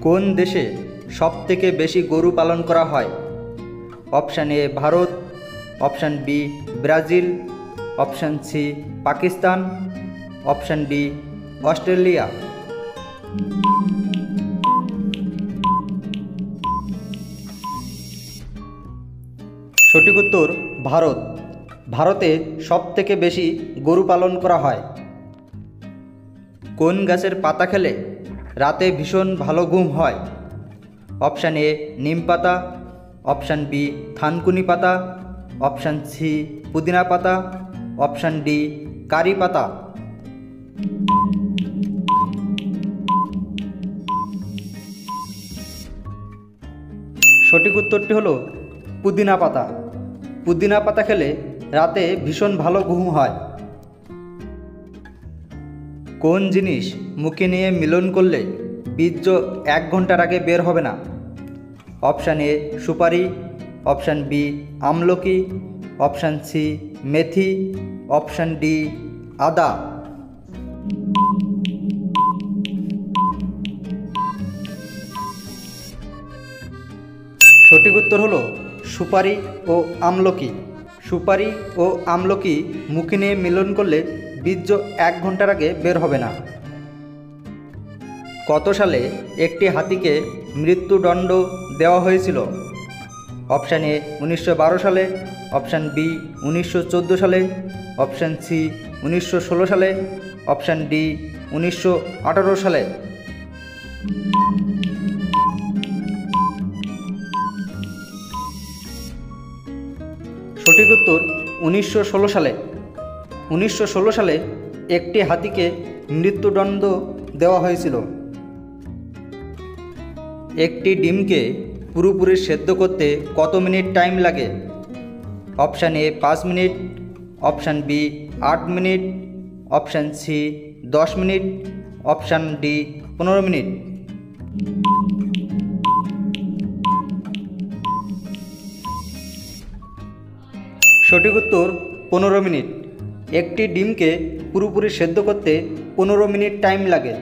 কোন দেশে সবথেকে বেশি গরু পালন করা হয়? Option A Bharat, option B Brazil, option C Pakistan, option D Australia. সঠিক উত্তর ভারত। ভারতে সবথেকে বেশি গরু পালন করা হয়। কোন গাছের পাতা খেলে রাতে ভীষণ ভালো ঘুম হয়? অপশান এ নিম পাতা, অপশান বি থানকুনি পাতা, অপশান সি পুদিনা পাতা, অপশান ডি কারি পাতা। সঠিক উত্তরটি হলো পুদিনা পাতা। পুদিনা পাতা খেলে রাতে ভীষণ ভালো ঘুম হয়। কোন জিনিস মুখে নিয়ে মিলন করলে বীর্য 1 ঘন্টার আগে বের হবে না? অপশান এ সুপারি, অপশান বি আমলকি, অপশান সি মেথি, অপশান ডি আদা। সঠিক উত্তর হলো সুপারি ও আমলকি। সুপারি ও আমলকি মুখে নিয়ে মিলন করলে বীর্য 1 ঘন্টার আগে বের হবে না। কত সালে একটি হাতিকে মৃত্যুদণ্ড দেওয়া হয়েছিল? অপশান এ 1912 সালে, অপশান বি 1914 সালে, অপশান সি 1916 সালে, অপশান ডি 1918 সালে। সঠিক উত্তর 1916 সালে। 1916 সালে একটি হাতিকে মৃত্যুদণ্ড দেওয়া হয়েছিল। একটি ডিমকে পুরোপুরি সেদ্ধ করতে কত মিনিট টাইম লাগে? Option A 5 minute, option B 8 minute, option C 10 minute, option D 15 minute. সঠিক উত্তর 15 মিনিট। একটি ডিমকে পুরোপুরি সেদ্ধ করতে 15 মিনিট টাইম লাগে।